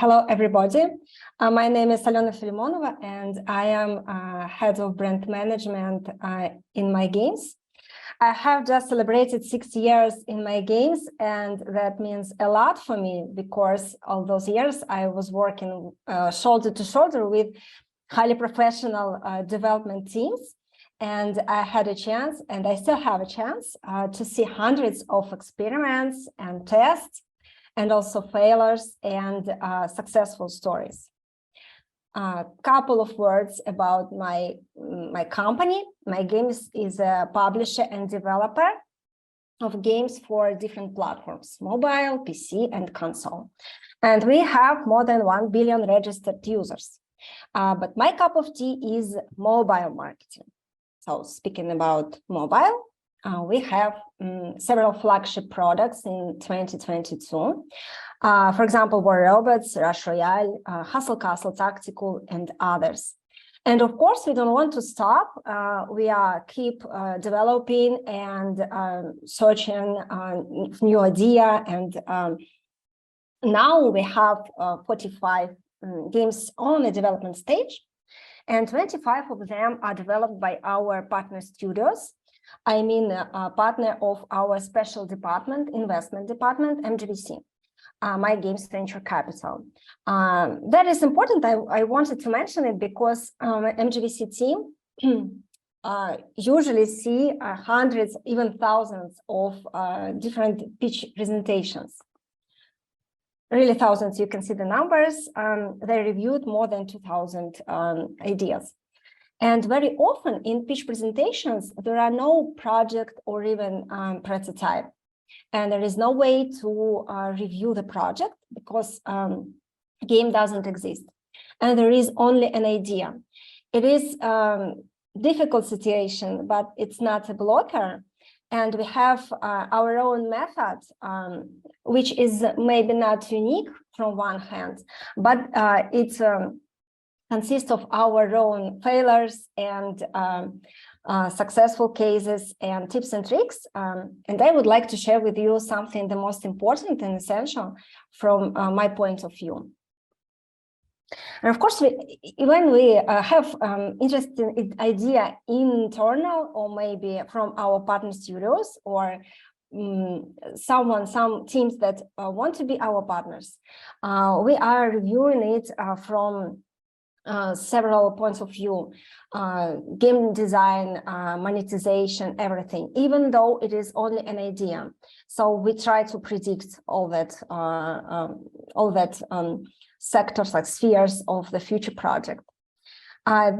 Hello, everybody. My name is Alena Filimonova, and I am head of brand management in my games. I have just celebrated 6 years in my games, and that means a lot for me because all those years I was working shoulder to shoulder with highly professional development teams. And I had a chance, and I still have a chance, to see hundreds of experiments and tests, and also failures and successful stories. A couple of words about my company. My games is a publisher and developer of games for different platforms, mobile, PC, and console. And we have more than 1 billion registered users. But my cup of tea is mobile marketing. So speaking about mobile, we have several flagship products in 2022. For example, War Robots, Rush Royale, Hustle Castle Tactical, and others. And of course, we don't want to stop. We keep developing and searching new idea. And now we have 45 games on the development stage, and 25 of them are developed by our partner studios. I mean, a partner of our special department, investment department, MGVC, My Games Venture Capital. That is important. I wanted to mention it because MGVC team usually see hundreds, even thousands of different pitch presentations. Really thousands, you can see the numbers. They reviewed more than 2,000 ideas. And very often in pitch presentations, there are no project or even prototype. And there is no way to review the project because game doesn't exist. And there is only an idea. It is a difficult situation, but it's not a blocker. And we have our own method, which is maybe not unique from one hand, but it's consists of our own failures and successful cases and tips and tricks. And I would like to share with you something the most important and essential from my point of view. And of course, when we have interesting idea internal or maybe from our partner studios or some teams that want to be our partners, we are reviewing it from several points of view, game design, monetization, everything, even though it is only an idea. So we try to predict all that sectors, like spheres of the future project.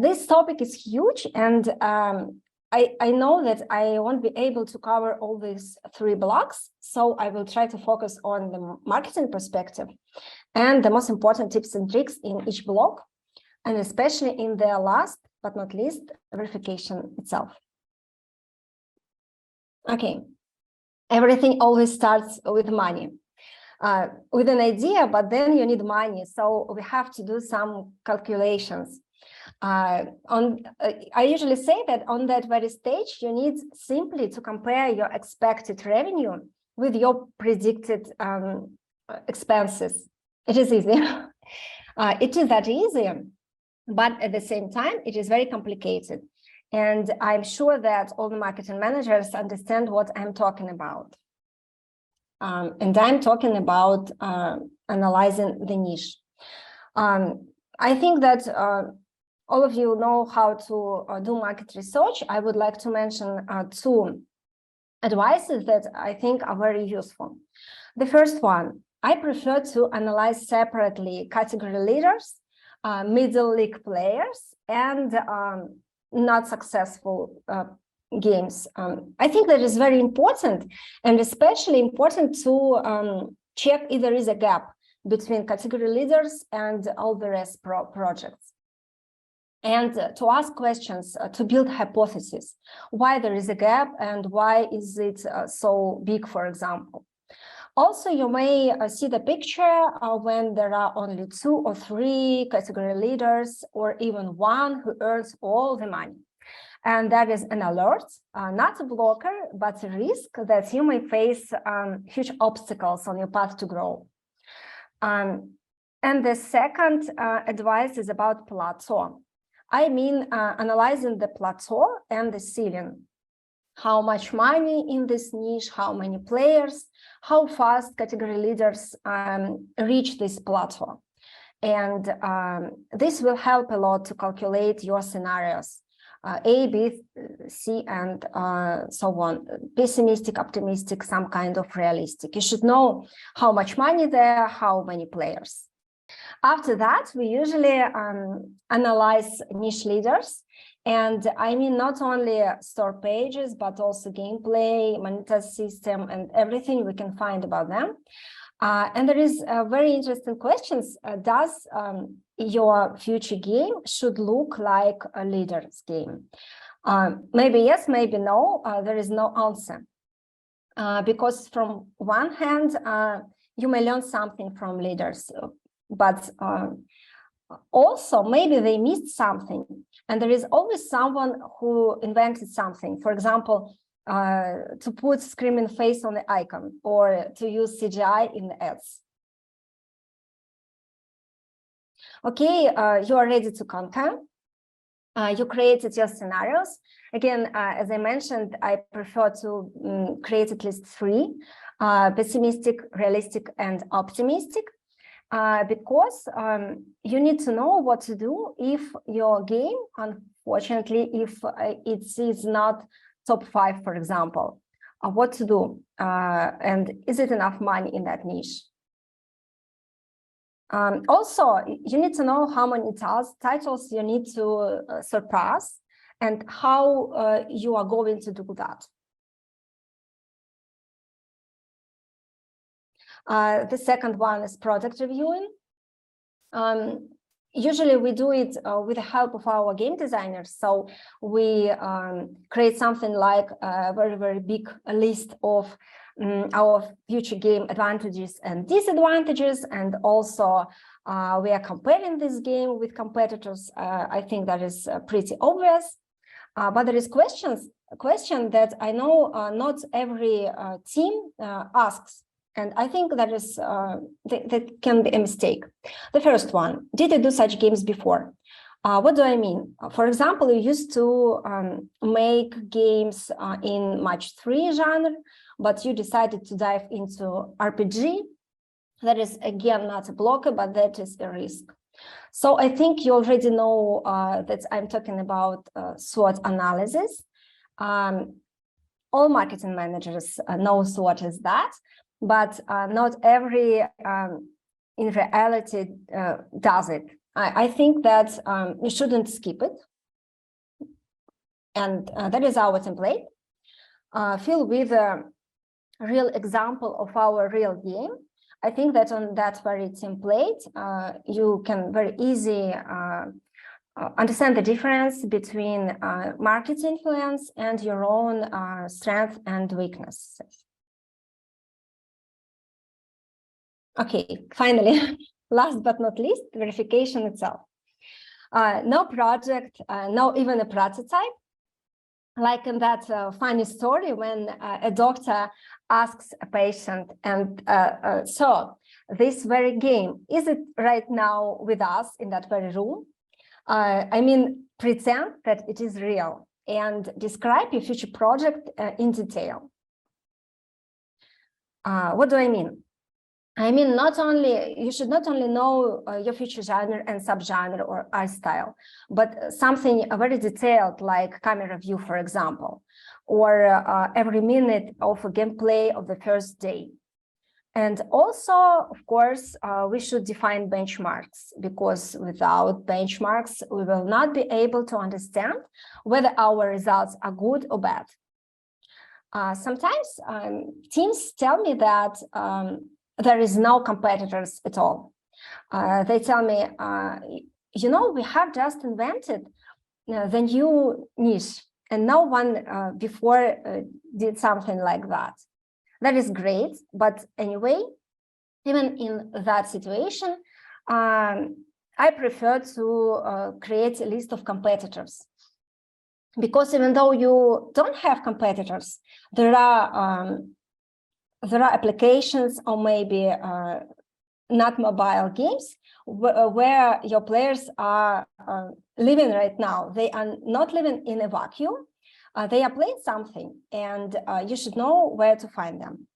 This topic is huge, and I know that I won't be able to cover all these 3 blocks, so I will try to focus on the marketing perspective and the most important tips and tricks in each block, and especially in the last but not least, verification itself. Okay, everything always starts with money. With an idea, but then you need money, so we have to do some calculations. I usually say that on that very stage, you need simply to compare your expected revenue with your predicted expenses. It is easy. It is that easy, but at the same time, it is very complicated. And I'm sure that all the marketing managers understand what I'm talking about. And I'm talking about analyzing the niche. I think that all of you know how to do market research. I would like to mention 2 advices that I think are very useful. The first one, I prefer to analyze separately category leaders, middle league players, and not successful games. I think that is very important, and especially important to check if there is a gap between category leaders and all the rest projects. And to ask questions, to build hypotheses, why there is a gap and why is it so big, for example. Also, you may see the picture when there are only 2 or 3 category leaders, or even one who earns all the money. And that is an alert, not a blocker, but a risk that you may face huge obstacles on your path to grow. And the second advice is about plateau. I mean, analyzing the plateau and the ceiling. How much money in this niche, how many players, how fast category leaders reach this plateau. And this will help a lot to calculate your scenarios, A, B, C, and so on. Pessimistic, optimistic, some kind of realistic. You should know how much money there, how many players. After that, we usually analyze niche leaders. And I mean, not only store pages, but also gameplay, monetization system, and everything we can find about them. And there is very interesting questions. Does your future game should look like a leader's game? Maybe yes, maybe no. There is no answer. Because from one hand, you may learn something from leaders, but also maybe they missed something. And there is always someone who invented something. For example, to put screaming face on the icon or to use CGI in the ads. Okay, you are ready to conquer. You created your scenarios. Again, as I mentioned, I prefer to create at least 3, pessimistic, realistic, and optimistic, because you need to know what to do if your game, unfortunately, if it is not top 5, for example, what to do, and is it enough money in that niche? Also, you need to know how many titles you need to surpass and how you are going to do that. The second one is product reviewing. Usually we do it with the help of our game designers. So we create something like a very, very big list of our future game advantages and disadvantages. And also we are comparing this game with competitors. I think that is pretty obvious. But there is a question that I know not every team asks. And I think that is that can be a mistake. The first one, did you do such games before? What do I mean? For example, you used to make games in match 3 genre, but you decided to dive into RPG. That is, again, not a blocker, but that is a risk. So I think you already know that I'm talking about SWOT analysis. All marketing managers know SWOT is that. But not every, in reality, does it. I think that you shouldn't skip it. And that is our template. Fill with a real example of our real game. I think that on that very template, you can very easily understand the difference between market influence and your own strength and weaknesses. Okay, finally, last but not least, verification itself. No project, no even a prototype. Like in that funny story when a doctor asks a patient, and so this very game, is it right now with us in that very room? I mean, pretend that it is real and describe your future project in detail. What do I mean? I mean, you should not only know your future genre and subgenre or art style, but something very detailed like camera view, for example, or every minute of a gameplay of the first day. And also, of course, we should define benchmarks, because without benchmarks, we will not be able to understand whether our results are good or bad. Sometimes teams tell me that there is no competitors at all. They tell me, you know, we have just invented the new niche, and no one before did something like that. That is great, but anyway, even in that situation, I prefer to create a list of competitors. Because even though you don't have competitors, there are applications or maybe not mobile games, where your players are living right now. They are not living in a vacuum. They are playing something, and you should know where to find them.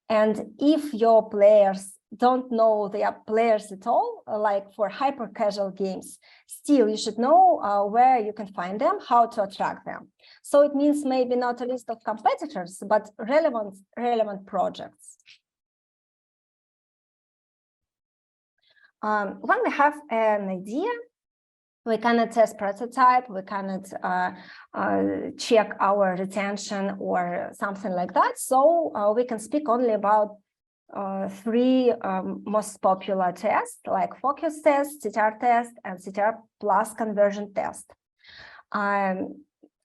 And if your players don't know they are players at all, like for hyper casual games, still you should know where you can find them, how to attract them. So it means maybe not a list of competitors, but relevant projects. When we have an idea, we cannot test prototype, we cannot check our retention or something like that. So we can speak only about three most popular tests, like focus test, CTR test, and CTR plus conversion test. I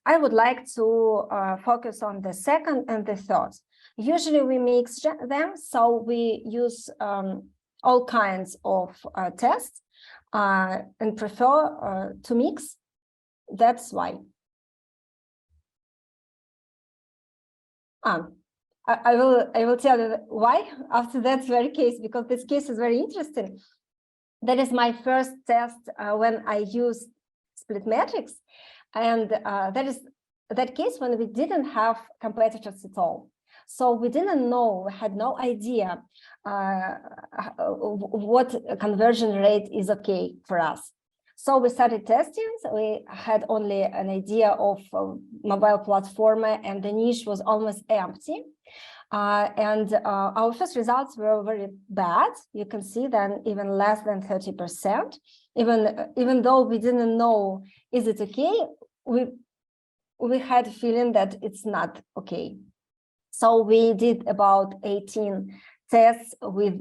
would like to focus on the second and the third. Usually we mix them, so we use all kinds of tests and prefer to mix. That's why. I will tell you why after that very case, because this case is very interesting. That is my first test when I used SplitMetrics, and that is that case when we didn't have competitors at all. So we didn't know, we had no idea what conversion rate is okay for us. So we started testing. So we had only an idea of mobile platform, and the niche was almost empty. And our first results were very bad. You can see then even less than 30%. Even though we didn't know, is it okay? We had a feeling that it's not okay. So we did about 18 tests with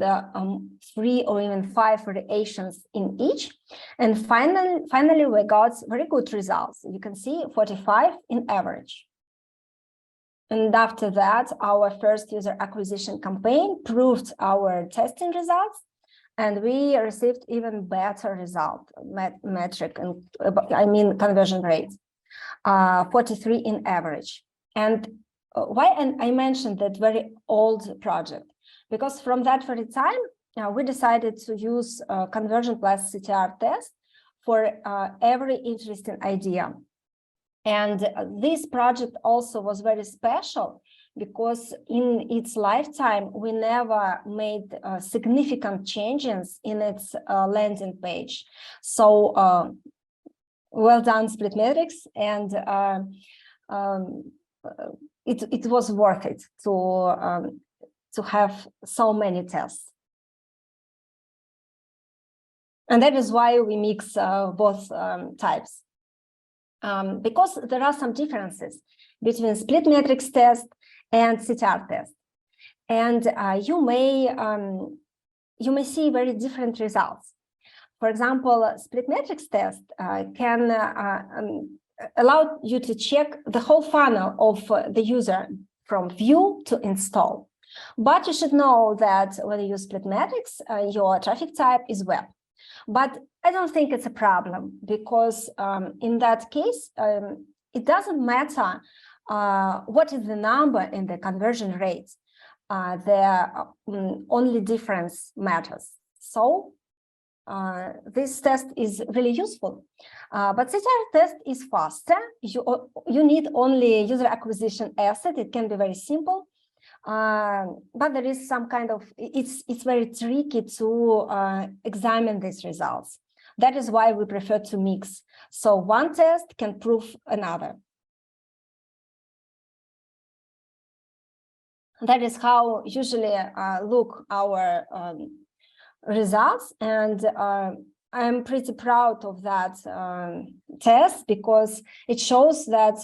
3 or even 5 variations in each. And finally, we got very good results. You can see 45 in average. And after that, our first user acquisition campaign proved our testing results, and we received even better result metric, and I mean conversion rate, 43 in average. And why I mentioned that very old project? Because from that very time, we decided to use conversion plus CTR test for every interesting idea. And this project also was very special because in its lifetime, we never made significant changes in its landing page. So well done, SplitMetrics, and it was worth it to have so many tests. And that is why we mix both types. Because there are some differences between SplitMetrics test and CTR test, and you may see very different results. For example, SplitMetrics test can allow you to check the whole funnel of the user from view to install. But you should know that when you use SplitMetrics, your traffic type is web. But I don't think it's a problem, because in that case, it doesn't matter what is the number in the conversion rate. The only difference matters. So this test is really useful. But CTR test is faster. You need only user acquisition asset. It can be very simple. But there is some kind of, it's very tricky to examine these results. That is why we prefer to mix. So one test can prove another. That is how usually look our results. And I'm pretty proud of that test, because it shows that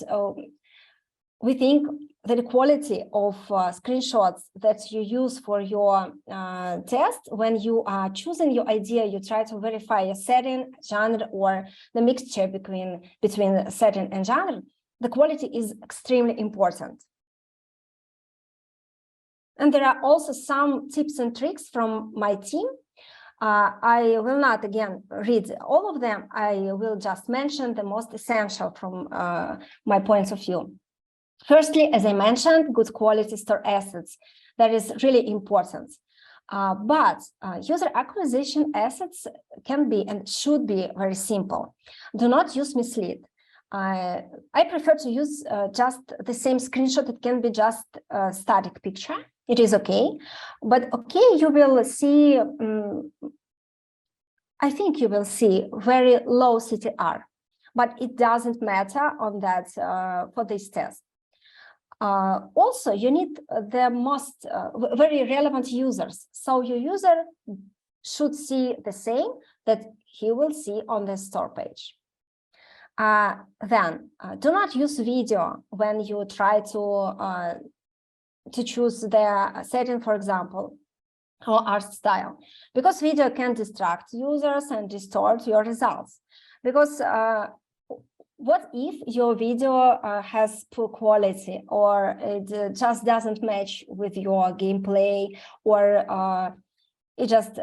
we think that the quality of screenshots that you use for your test, when you are choosing your idea, you try to verify a setting, genre, or the mixture between setting and genre. The quality is extremely important. And there are also some tips and tricks from my team. I will not, again, read all of them. I will just mention the most essential from my points of view. Firstly, as I mentioned, good quality store assets. That is really important. But user acquisition assets can be and should be very simple. Do not use mislead. I prefer to use just the same screenshot. It can be just a static picture. It is okay. But okay, you will see, I think you will see very low CTR, but it doesn't matter on that for this test. Also, you need the most very relevant users. So your user should see the same that he will see on the store page. Then do not use video when you try to choose the setting, for example, or art style, because video can distract users and distort your results. Because what if your video has poor quality, or it just doesn't match with your gameplay, or it just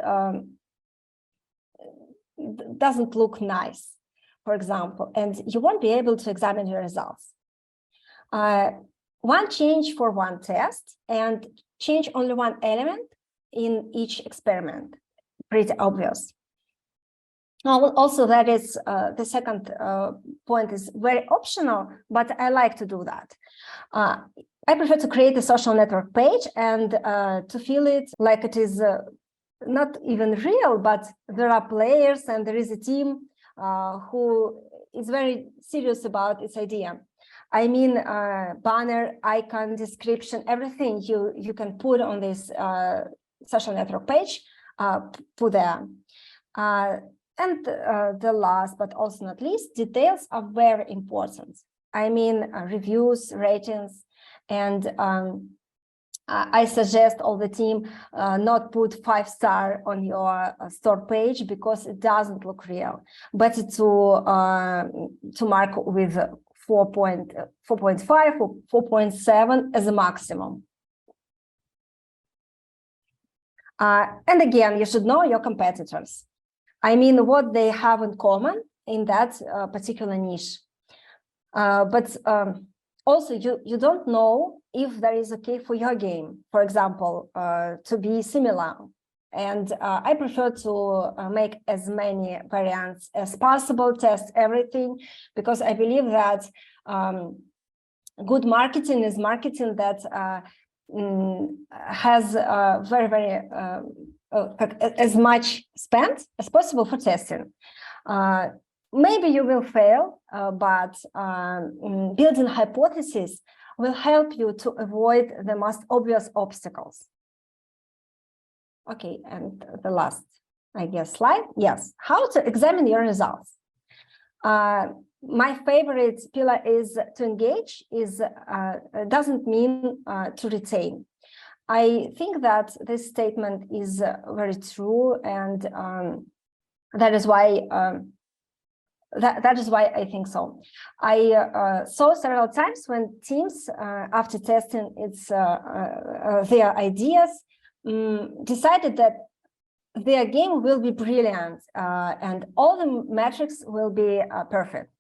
doesn't look nice, for example, and you won't be able to examine your results. One change for one test, and change only one element in each experiment. Pretty obvious. Also, that is the second point is very optional, but I like to do that. I prefer to create a social network page and to feel it like it is not even real, but there are players and there is a team who is very serious about its idea. I mean, banner, icon, description, everything you can put on this social network page, put there. And the last, but also not least, details are very important. I mean, reviews, ratings, and I suggest all the team not put 5-star on your store page because it doesn't look real, but to mark with 4.5 or 4.7 as a maximum. And again, you should know your competitors. I mean, what they have in common in that particular niche. But also, you don't know if that is okay for your game, for example, to be similar. And I prefer to make as many variants as possible, test everything, because I believe that good marketing is marketing that has as much spent as possible for testing. Maybe you will fail, but building hypotheses will help you to avoid the most obvious obstacles. Okay, and the last, I guess, slide. Yes, how to examine your results. My favorite pillar is to engage, doesn't mean to retain. I think that this statement is very true, and that is why I think so. I saw several times when teams, after testing their ideas, decided that their game will be brilliant and all the metrics will be perfect.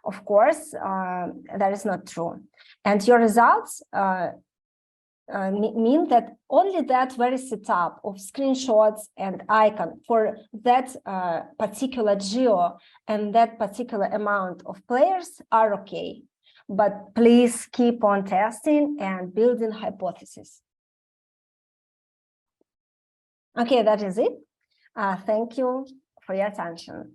Of course, that is not true. And your results mean that only that very setup of screenshots and icon for that particular geo and that particular amount of players are okay. But please keep on testing and building hypotheses. Okay, that is it. Thank you for your attention.